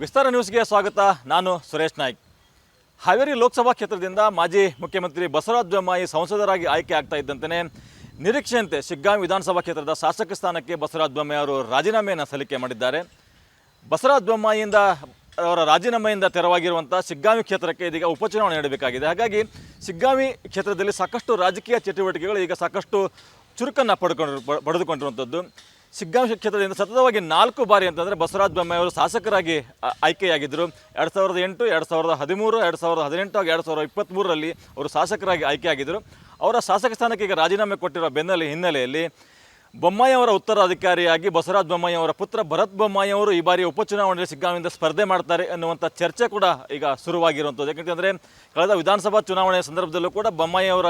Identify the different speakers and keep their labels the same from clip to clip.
Speaker 1: ವಿಸ್ತಾರ ನ್ಯೂಸ್ಗೆ ಸ್ವಾಗತ. ನಾನು ಸುರೇಶ್ ನಾಯ್ಕ್. ಹಾವೇರಿ ಲೋಕಸಭಾ ಕ್ಷೇತ್ರದಿಂದ ಮಾಜಿ ಮುಖ್ಯಮಂತ್ರಿ ಬಸವರಾಜ ಬೊಮ್ಮಾಯಿ ಸಂಸದರಾಗಿ ಆಯ್ಕೆ ಆಗ್ತಾ ಇದ್ದಂತೆ ನಿರೀಕ್ಷೆಯಂತೆ ಶಿಗ್ಗಾಂವಿ ವಿಧಾನಸಭಾ ಕ್ಷೇತ್ರದ ಶಾಸಕ ಸ್ಥಾನಕ್ಕೆ ಬಸವರಾಜ ಬೊಮ್ಮಾಯಿ ಅವರು ರಾಜೀನಾಮೆಯನ್ನು ಸಲ್ಲಿಕೆ ಮಾಡಿದ್ದಾರೆ. ಬಸವರಾಜ ಬೊಮ್ಮಾಯಿಯಿಂದ ಅವರ ರಾಜೀನಾಮೆಯಿಂದ ತೆರವಾಗಿರುವಂಥ ಶಿಗ್ಗಾಂವಿ ಕ್ಷೇತ್ರಕ್ಕೆ ಇದೀಗ ಉಪಚುನಾವಣೆ ನಡೆಯಬೇಕಾಗಿದೆ. ಹಾಗಾಗಿ ಶಿಗ್ಗಾಂವಿ ಕ್ಷೇತ್ರದಲ್ಲಿ ಸಾಕಷ್ಟು ರಾಜಕೀಯ ಚಟುವಟಿಕೆಗಳು ಈಗ ಸಾಕಷ್ಟು ಚುರುಕನ್ನು ಪಡೆದುಕೊಂಡಿರುವಂಥದ್ದು. ಶಿಗ್ಗಾಂವಿ ಕ್ಷೇತ್ರದಿಂದ ಸತತವಾಗಿ 4 ಬಾರಿ ಅಂತಂದರೆ ಬಸವರಾಜ ಬೊಮ್ಮಾಯಿ ಅವರು ಶಾಸಕರಾಗಿ ಆಯ್ಕೆಯಾಗಿದ್ದರು. 2008, 2013, 2018 ಹಾಗೂ 2023ರಲ್ಲಿ ಅವರು ಶಾಸಕರಾಗಿ ಆಯ್ಕೆಯಾಗಿದ್ದರು. ಅವರ ಶಾಸಕ ಸ್ಥಾನಕ್ಕೆ ಈಗ ರಾಜೀನಾಮೆ ಕೊಟ್ಟಿರುವ ಹಿನ್ನೆಲೆಯಲ್ಲಿ ಬೊಮ್ಮಾಯಿ ಅವರ ಉತ್ತರಾಧಿಕಾರಿಯಾಗಿ ಬಸವರಾಜ ಬೊಮ್ಮಾಯಿ ಅವರ ಪುತ್ರ ಭರತ್ ಬೊಮ್ಮಾಯಿ ಅವರು ಈ ಬಾರಿ ಉಪಚುನಾವಣೆಯಲ್ಲಿ ಶಿಗ್ಗಾಂವಿಯಿಂದ ಸ್ಪರ್ಧೆ ಮಾಡ್ತಾರೆ ಅನ್ನುವಂಥ ಚರ್ಚೆ ಕೂಡ ಈಗ ಶುರುವಾಗಿರುವಂಥದ್ದು. ಯಾಕೆಂತಂದರೆ ಕಳೆದ ವಿಧಾನಸಭಾ ಚುನಾವಣೆಯ ಸಂದರ್ಭದಲ್ಲೂ ಕೂಡ ಬೊಮ್ಮಾಯಿ ಅವರ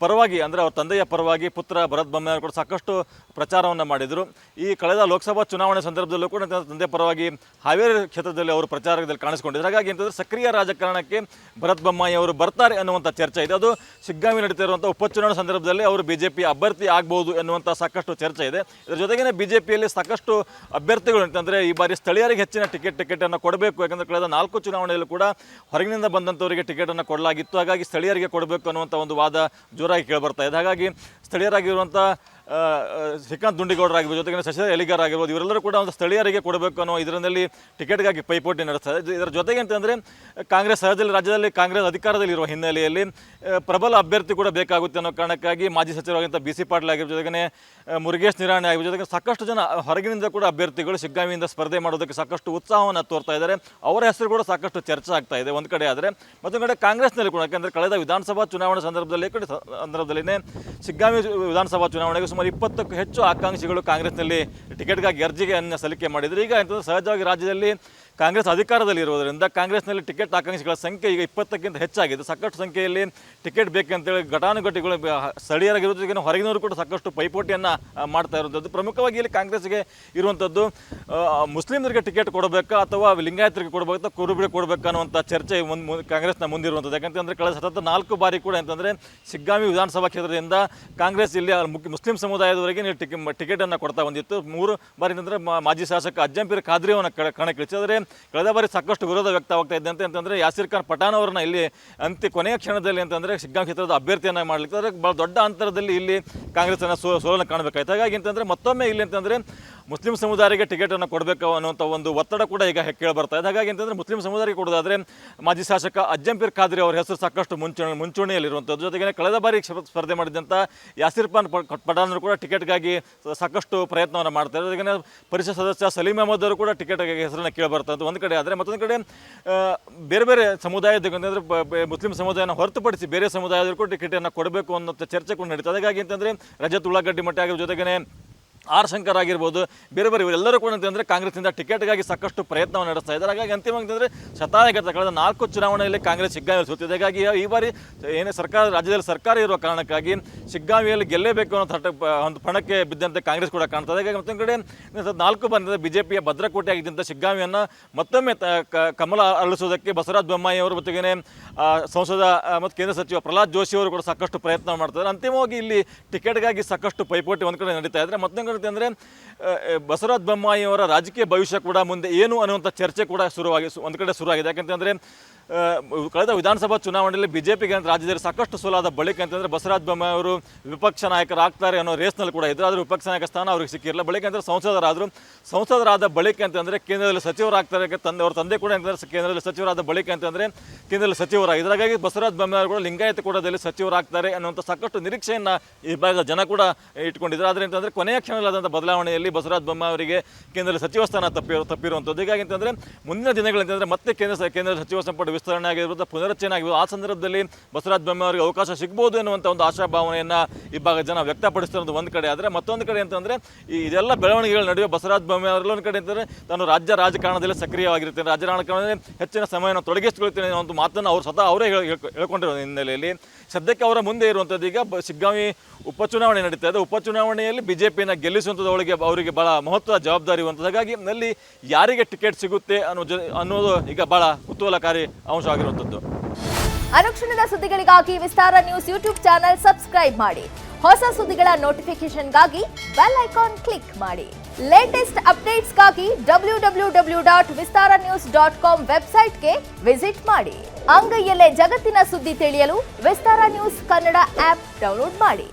Speaker 1: ಪರವಾಗಿ, ಅಂದರೆ ಅವರ ತಂದೆಯ ಪರವಾಗಿ ಪುತ್ರ ಭರತ್ ಬೊಮ್ಮಾಯಿ ಅವರು ಕೂಡ ಸಾಕಷ್ಟು ಪ್ರಚಾರವನ್ನು ಮಾಡಿದರು. ಈ ಕಳೆದ ಲೋಕಸಭಾ ಚುನಾವಣೆ ಸಂದರ್ಭದಲ್ಲೂ ಕೂಡ ತಂದೆ ಪರವಾಗಿ ಹಾವೇರಿ ಕ್ಷೇತ್ರದಲ್ಲಿ ಅವರು ಪ್ರಚಾರದಲ್ಲಿ ಕಾಣಿಸಿಕೊಂಡಿದ್ದಾರೆ. ಹಾಗಾಗಿ ಅಂತಂದರೆ ಸಕ್ರಿಯ ರಾಜಕಾರಣಕ್ಕೆ ಭರತ್ ಬೊಮ್ಮಾಯಿ ಅವರು ಬರ್ತಾರೆ ಅನ್ನುವಂಥ ಚರ್ಚೆ ಇದೆ. ಅದು ಶಿಗ್ಗಾಂವಿ ನಡೀತಿರುವಂಥ ಉಪಚುನಾವಣೆ ಸಂದರ್ಭದಲ್ಲಿ ಅವರು BJP ಅಭ್ಯರ್ಥಿ ಆಗ್ಬೋದು ಎನ್ನುವಂಥ ಸಾಕಷ್ಟು ಚರ್ಚೆ ಇದೆ. ಇದರ ಜೊತೆಗೇ BJPಯಲ್ಲಿ ಸಾಕಷ್ಟು ಅಭ್ಯರ್ಥಿಗಳು ಅಂತಂದರೆ ಈ ಬಾರಿ ಸ್ಥಳೀಯರಿಗೆ ಹೆಚ್ಚಿನ ಟಿಕೆಟನ್ನು ಕೊಡಬೇಕು. ಯಾಕಂದರೆ ಕಳೆದ 4 ಚುನಾವಣೆಯಲ್ಲೂ ಕೂಡ ಹೊರಗಿನಿಂದ ಬಂದಂಥವರಿಗೆ ಟಿಕೆಟನ್ನು ಕೊಡಲಾಗಿತ್ತು. ಹಾಗಾಗಿ ಸ್ಥಳೀಯರಿಗೆ ಕೊಡಬೇಕು ಅನ್ನುವಂಥ ಒಂದು ವಾದ ಜೋರಾಗಿ ಕೇಳಿಬರ್ತಾ ಇದೆ. ಹಾಗಾಗಿ ಸ್ಥಳೀಯರಾಗಿರುವಂಥ ಶ್ರೀಕಾಂತ್ ದುಂಡಿಗೌಡರಾಗಿರ್ಬೋದು, ಜೊತೆಗೆ ಶಶಿಧರ್ ಎಲಿಗಾರ್ ಆಗಿರ್ಬೋದು, ಇವರೆಲ್ಲರೂ ಕೂಡ ಒಂದು ಸ್ಥಳೀಯರಿಗೆ ಕೊಡಬೇಕು ಅನ್ನೋ ಇದರಲ್ಲಿ ಟಿಕೆಟ್ಗಾಗಿ ಪೈಪೋಟಿ ನಡೆಸ್ತಾರೆ. ಇದರ ಜೊತೆಗೆ ಅಂತಂದರೆ ಕಾಂಗ್ರೆಸ್ ರಾಜ್ಯದಲ್ಲಿ ಕಾಂಗ್ರೆಸ್ ಅಧಿಕಾರದಲ್ಲಿರುವ ಹಿನ್ನೆಲೆಯಲ್ಲಿ ಪ್ರಬಲ ಅಭ್ಯರ್ಥಿ ಕೂಡ ಬೇಕಾಗುತ್ತೆ ಅನ್ನೋ ಕಾರಣಕ್ಕಾಗಿ ಮಾಜಿ ಸಚಿವರಾಗಿದ್ದ BC ಪಾಟೀಲ್ ಆಗಿರ್ಬೋದು, ಜೊತೆಗೆ ಮುರುಗೇಶ್ ನಿರಾಣಿ ಆಗಿರ್ಬೋದು, ಜೊತೆಗೆ ಸಾಕಷ್ಟು ಜನ ಹೊರಗಿನಿಂದ ಕೂಡ ಅಭ್ಯರ್ಥಿಗಳು ಶಿಗ್ಗಾಂವಿಯಿಂದ ಸ್ಪರ್ಧೆ ಮಾಡೋದಕ್ಕೆ ಸಾಕಷ್ಟು ಉತ್ಸಾಹವನ್ನು ತೋರ್ತಾ ಇದ್ದಾರೆ. ಅವರ ಹೆಸರು ಕೂಡ ಸಾಕಷ್ಟು ಚರ್ಚೆ ಆಗ್ತಾ ಇದೆ ಒಂದು ಕಡೆ. ಆದರೆ ಮತ್ತೊಂದು ಕಡೆ ಕಾಂಗ್ರೆಸ್ನಲ್ಲಿ ಕೂಡ, ಯಾಕೆಂದರೆ ಕಳೆದ ವಿಧಾನಸಭಾ ಚುನಾವಣೆ ಸಂದರ್ಭದಲ್ಲಿನೇ ಶಿಗ್ಗಾಂವಿ ವಿಧಾನಸಭಾ ಚುನಾವಣೆಗೆ ಸುಮಾರು 20ಕ್ಕೂ ಹೆಚ್ಚು ಆಕಾಂಕ್ಷಿಗಳು ಕಾಂಗ್ರೆಸ್ನಲ್ಲಿ ಟಿಕೆಟ್ಗಾಗಿ ಅರ್ಜಿಯನ್ನು ಸಲ್ಲಿಕೆ ಮಾಡಿದರು. ಈಗ ಅಂತಂದರೆ ಸಹಜವಾಗಿ ರಾಜ್ಯದಲ್ಲಿ ಕಾಂಗ್ರೆಸ್ ಅಧಿಕಾರದಲ್ಲಿ ಇರುವುದರಿಂದ ಕಾಂಗ್ರೆಸ್ನಲ್ಲಿ ಟಿಕೆಟ್ ಆಕಾಂಕ್ಷಿಗಳ ಸಂಖ್ಯೆ ಈಗ 20ಕ್ಕಿಂತ ಹೆಚ್ಚಾಗಿದೆ. ಸಾಕಷ್ಟು ಸಂಖ್ಯೆಯಲ್ಲಿ ಟಿಕೆಟ್ ಬೇಕಂತೇಳಿ ಘಟಾನುಘಟಿಗಳು ಸ್ಥಳೀಯರಾಗಿರೋದ್ರ ಜೊತೆಗೆ ಹೊರಗಿನವರು ಕೂಡ ಸಾಕಷ್ಟು ಪೈಪೋಟಿಯನ್ನು ಮಾಡ್ತಾ ಇರುವಂಥದ್ದು. ಪ್ರಮುಖವಾಗಿ ಇಲ್ಲಿ ಕಾಂಗ್ರೆಸ್ಗೆ ಇರುವಂಥದ್ದು ಮುಸ್ಲಿಮರಿಗೆ ಟಿಕೆಟ್ ಕೊಡಬೇಕಾ ಅಥವಾ ಲಿಂಗಾಯತರಿಗೆ ಕೊಡಬೇಕಾ, ಕುರುಬರಿಗೆ ಕೊಡಬೇಕಾ ಅನ್ನುವಂಥ ಚರ್ಚೆ ಕಾಂಗ್ರೆಸ್ನ ಮುಂದಿರುವಂಥದ್ದು. ಯಾಕಂತಂದರೆ ಕಳೆದ ಸತತ 4 ಬಾರಿ ಕೂಡ ಅಂತಂದರೆ ಶಿಗ್ಗಾಂವಿ ವಿಧಾನಸಭಾ ಕ್ಷೇತ್ರದಿಂದ ಕಾಂಗ್ರೆಸ್ ಇಲ್ಲಿ ಮುಸ್ಲಿಂ ಸಮುದಾಯದವರೆಗೆ ಟಿಕೆಟನ್ನು ಕೊಡ್ತಾ ಬಂದಿತ್ತು. 3 ಬಾರಿ ಅಂತಂದರೆ ಮಾಜಿ ಶಾಸಕ ಅಜ್ಜಂಪೀರ್ ಖಾದ್ರಿಯವನ್ನ ಕಣಕ್ಕಿಳಿಸಿದರೆ ಕಳೆದ ಬಾರಿ ಸಾಕಷ್ಟು ವಿರೋಧ ವ್ಯಕ್ತವಾಗ್ತಾ ಇದ್ದಂತೆ ಅಂತಂದರೆ ಯಾಸಿರ್ ಖಾನ್ ಪಠಾಣ್ ಅವರನ್ನ ಇಲ್ಲಿ ಕೊನೆಯ ಕ್ಷಣದಲ್ಲಿ ಅಂತಂದರೆ ಶಿಗ್ಗಾಂವಿ ಕ್ಷೇತ್ರದ ಅಭ್ಯರ್ಥಿಯನ್ನು ಮಾಡಲಿಕ್ಕೆ ಅಂದರೆ ಭಾಳ ದೊಡ್ಡ ಅಂತರದಲ್ಲಿ ಇಲ್ಲಿ ಕಾಂಗ್ರೆಸ್ಸನ್ನು ಸೋಲನ್ನು ಕಾಣಬೇಕಾಯ್ತು. ಹಾಗಾಗಿ ಅಂತಂದರೆ ಮತ್ತೊಮ್ಮೆ ಇಲ್ಲಿ ಅಂತಂದರೆ ಮುಸ್ಲಿಂ ಸಮುದಾಯಕ್ಕೆ ಟಿಕೆಟನ್ನು ಕೊಡಬೇಕು ಅನ್ನುವಂಥ ಒಂದು ಒತ್ತಡ ಕೂಡ ಈಗ ಕೇಳಿಬರ್ತಾ ಇದೆ. ಹಾಗಾಗಿ ಅಂತಂದರೆ ಮುಸ್ಲಿಂ ಸಮುದಾಯಕ್ಕೆ ಕೊಡೋದಾದರೆ ಮಾಜಿ ಶಾಸಕ ಅಜ್ಜಂಪೀರ್ ಖಾದ್ರಿ ಅವರ ಹೆಸರು ಸಾಕಷ್ಟು ಮುಂಚೂಣಿಯಲ್ಲಿರುವಂಥದ್ದು. ಜೊತೆಗೆ ಕಳೆದ ಬಾರಿ ಸ್ಪರ್ಧೆ ಮಾಡಿದಂಥ ಯಾಸಿರ್ ಖಾನ್ ಪಠಾಣರು ಕೂಡ ಟಿಕೆಟ್ಗಾಗಿ ಸಾಕಷ್ಟು ಪ್ರಯತ್ನವನ್ನು ಮಾಡ್ತಾರೆ. ಜೊತೆಗೆ ಪರಿಷತ್ ಸದಸ್ಯ ಸಲೀಂ ಅಹಮದ್ ಅವರು ಕೂಡ ಟಿಕೆಟ್ಗಾಗಿ ಹೆಸರನ್ನು ಕೇಳಿಬರ್ತಾರೆ ಒಂದು ಕಡೆ. ಆದರೆ ಮತ್ತೊಂದು ಕಡೆ ಬೇರೆ ಬೇರೆ ಸಮುದಾಯದ ಅಂದರೆ ಮುಸ್ಲಿಂ ಸಮುದಾಯನ ಹೊರತುಪಡಿಸಿ ಬೇರೆ ಸಮುದಾಯದವರು ಕೂಡ ಟಿಕೆಟನ್ನು ಕೊಡಬೇಕು ಅನ್ನೋ ಚರ್ಚೆ ಕೂಡ ನಡೀತದೆ. ಹಾಗಾಗಿ ಅಂತಂದರೆ ರಜತ್ ಉಳ್ಳಾಗಡ್ಡಿ ಮಠ ಆಗಿರೋ ಜೊತೆಗೇ ಆರ್ ಶಂಕರ್ ಆಗಿರ್ಬೋದು, ಬೇರೆ ಬೇರೆ ಇವರೆಲ್ಲರೂ ಕೂಡ ಅಂತಂದರೆ ಕಾಂಗ್ರೆಸ್ನಿಂದ ಟಿಕೆಟ್ಗಾಗಿ ಸಾಕಷ್ಟು ಪ್ರಯತ್ನವನ್ನು ನಡೆಸ್ತಾ ಇದ್ದಾರೆ. ಹಾಗಾಗಿ ಅಂತಿಮವಾಗಿ ಅಂತಂದರೆ ಶತಾಯಗತ ಕಳೆದ 4 ಚುನಾವಣೆಯಲ್ಲಿ ಕಾಂಗ್ರೆಸ್ ಶಿಗ್ಗಾಂವಿಯಲ್ಲಿ ಸೋತಿದೆ. ಹಾಗಾಗಿ ಈ ಬಾರಿ ಏನೇ ರಾಜ್ಯದಲ್ಲಿ ಸರ್ಕಾರ ಇರುವ ಕಾರಣಕ್ಕಾಗಿ ಶಿಗ್ಗಾಂವಿಯಲ್ಲಿ ಗೆಲ್ಲೇಬೇಕು ಅನ್ನೋ ಒಂದು ಪಣಕ್ಕೆ ಬಿದ್ದಂತೆ ಕಾಂಗ್ರೆಸ್ ಕೂಡ ಕಾಣ್ತದೆ. ಹಾಗಾಗಿ ಮತ್ತೊಂದು ಕಡೆ 4 ಬಾರಿ BJPಯ ಭದ್ರಕೋಟೆ ಆಗಿದ್ದಂಥ ಶಿಗ್ಗಾಂವಿಯನ್ನು ಮತ್ತೊಮ್ಮೆ ಕಮಲ ಅರಳಿಸೋದಕ್ಕೆ ಬಸವರಾಜ ಬೊಮ್ಮಾಯಿ ಅವರು ಜೊತೆಗೇ ಸಂಸದ ಮತ್ತು ಕೇಂದ್ರ ಸಚಿವ ಪ್ರಹ್ಲಾದ್ ಜೋಶಿ ಅವರು ಕೂಡ ಸಾಕಷ್ಟು ಪ್ರಯತ್ನ ಮಾಡ್ತಾರೆ. ಅಂತಿಮವಾಗಿ ಇಲ್ಲಿ ಟಿಕೆಟ್ಗಾಗಿ ಸಾಕಷ್ಟು ಪೈಪೋಟಿ ಒಂದು ಕಡೆ ನಡೀತಾ ಇದ್ದರೆ, ಮತ್ತೊಂದು ಅಂದರೆ ಬಸವರಾಜ ಬೊಮ್ಮಾಯಿ ಅವರ ರಾಜಕೀಯ ಭವಿಷ್ಯ ಕೂಡ ಮುಂದೆ ಏನು ಅನ್ನುವಂಥ ಚರ್ಚೆ ಕೂಡ ಒಂದು ಕಡೆ ಶುರುವಾಗಿದೆ. ಯಾಕೆಂತಂದರೆ ಕಳೆದ ವಿಧಾನಸಭಾ ಚುನಾವಣೆಯಲ್ಲಿ BJPಗೆ ರಾಜ್ಯದಲ್ಲಿ ಸಾಕಷ್ಟು ಸೋಲಾದ ಬಳಿಕ ಅಂತಂದರೆ ಬಸವರಾಜ ಬೊಮ್ಮಾಯಿ ಅವರು ವಿಪಕ್ಷ ನಾಯಕರಾಗ್ತಾರೆ ಅನ್ನೋ ರೇಸ್ನಲ್ಲಿ ಕೂಡ ಇದ್ದರು. ಆದರೆ ವಿಪಕ್ಷ ನಾಯಕ ಸ್ಥಾನ ಅವ್ರಿಗೆ ಸಿಕ್ಕಿರಲಿಲ್ಲ. ಬಳಿಕ ಅಂದರೆ ಸಂಸದರಾದ ಬಳಿಕ ಅಂತಂದರೆ ಕೇಂದ್ರದಲ್ಲಿ ಸಚಿವರಾಗ್ತಾರೆ. ಅವ್ರ ತಂದೆ ಕೂಡ ಅಂತಂದರೆ ಕೇಂದ್ರದಲ್ಲಿ ಸಚಿವರಾದ ಬಳಿಕ ಅಂತಂದರೆ ಕೇಂದ್ರದಲ್ಲಿ ಸಚಿವರಾಗಿದ್ದರು. ಹಾಗಾಗಿ ಬಸವರಾಜ ಬೊಮ್ಮಾಯಿ ಅವರು ಕೂಡ ಲಿಂಗಾಯತ ಕೂಡದಲ್ಲಿ ಸಚಿವರಾಗ್ತಾರೆ ಅನ್ನುವಂಥ ಸಾಕಷ್ಟು ನಿರೀಕ್ಷೆಯನ್ನು ಈ ಭಾಗದ ಜನ ಕೂಡ ಇಟ್ಕೊಂಡಿದ್ದಾರೆ. ಆದರೆ ಅಂತಂದರೆ ಕೊನೆಯ ಕ್ಷಣದಲ್ಲಾದಂಥ ಬದಲಾವಣೆಯಲ್ಲಿ ಬಸವರಾಜ ಬೊಮ್ಮಾಯಿ ಅವರಿಗೆ ಕೇಂದ್ರದಲ್ಲಿ ಸಚಿವ ಸ್ಥಾನ ತಪ್ಪಿರುವಂಥದ್ದು. ಹೀಗಾಗಿ ಅಂತಂದರೆ ಮುಂದಿನ ದಿನಗಳಂತಂದರೆ ಮತ್ತೆ ಕೇಂದ್ರ ಸಚಿವ ಸಂಪುಟ ವಿಸ್ತರಣೆ ಆಗಿರ್ಬೋದು, ಪುನರಚನೆ ಆಗಿರ್ಬೋದು, ಆ ಸಂದರ್ಭದಲ್ಲಿ ಬಸವರಾಜ ಬೊಮ್ಮಾಯಿ ಅವರಿಗೆ ಅವಕಾಶ ಸಿಗ್ಬೋದು ಎನ್ನುವಂಥ ಒಂದು ಆಶಾಭಾವನೆಯನ್ನು ಈ ಭಾಗ ಜನ ವ್ಯಕ್ತಪಡಿಸ್ತಿರೋದು ಒಂದು ಕಡೆ. ಆದರೆ ಮತ್ತೊಂದು ಕಡೆ ಅಂತಂದರೆ ಇದೆಲ್ಲ ಬೆಳವಣಿಗೆಗಳ ನಡುವೆ ಬಸವರಾಜ ಬೊಮ್ಮಾಯಿ ಅವರೆಲ್ಲ ಒಂದು ಕಡೆ ಅಂತಂದರೆ ತಾನು ರಾಜ್ಯ ರಾಜಕಾರಣದಲ್ಲಿ ಸಕ್ರಿಯವಾಗಿರ್ತೇನೆ, ರಾಜ್ಯ ರಾಜಕಾರಣದಲ್ಲಿ ಹೆಚ್ಚಿನ ಸಮಯವನ್ನು ತೊಡಗಿಸಿಕೊಳ್ತೇನೆ ಅನ್ನೋ ಒಂದು ಮಾತನ್ನು ಅವರೇ ಹೇಳ್ಕೊಂಡಿರೋ ಹಿನ್ನೆಲೆಯಲ್ಲಿ ಸದ್ಯಕ್ಕೆ ಅವರ ಮುಂದೆ ಇರುವಂಥದ್ದು ಈಗ ಶಿಗ್ಗಾಂವಿ ಉಪಚುನಾವಣೆ ನಡೀತಾ ಇದೆ. ಉಪಚುನಾವಣೆಯಲ್ಲಿ BJPಯನ್ನು ಗೆಲ್ಲಿಸುವಂಥದ್ದು ಅವರಿಗೆ ಭಾಳ ಮಹತ್ವದ ಜವಾಬ್ದಾರಿ ಇರುವಂಥದ್ದು. ಹಾಗಾಗಿ ನಲ್ಲಿ ಯಾರಿಗೆ ಟಿಕೆಟ್ ಸಿಗುತ್ತೆ ಅನ್ನೋದು ಈಗ ಭಾಳ ಕುತೂಹಲಕಾರಿ ಅಂಶವಾಗಿರುವಂಥದ್ದು.
Speaker 2: ಅನುಕ್ಷಣದ ಸುದ್ದಿಗಳಿಗಾಗಿ ವಿಸ್ತಾರ ನ್ಯೂಸ್ ಯೂಟ್ಯೂಬ್ ಚಾನೆಲ್ ಸಬ್ಸ್ಕ್ರೈಬ್ ಮಾಡಿ. ಹೊಸ ಸುದ್ದಿಗಳ ನೋಟಿಫಿಕೇಶನ್ಗಾಗಿ ಬೆಲ್ ಐಕಾನ್ ಕ್ಲಿಕ್ ಮಾಡಿ. ಲೇಟೆಸ್ಟ್ ಅಪ್ಡೇಟ್ಸ್ಗಾಗಿ www.vistaranews.com ವೆಬ್ಸೈಟ್ಗೆ ವಿಸಿಟ್ ಮಾಡಿ. ಅಂಗೈಯಲ್ಲೇ ಜಗತ್ತಿನ ಸುದ್ದಿ ತಿಳಿಯಲು ವಿಸ್ತಾರ ನ್ಯೂಸ್ ಕನ್ನಡ ಆಪ್ ಡೌನ್ಲೋಡ್ ಮಾಡಿ.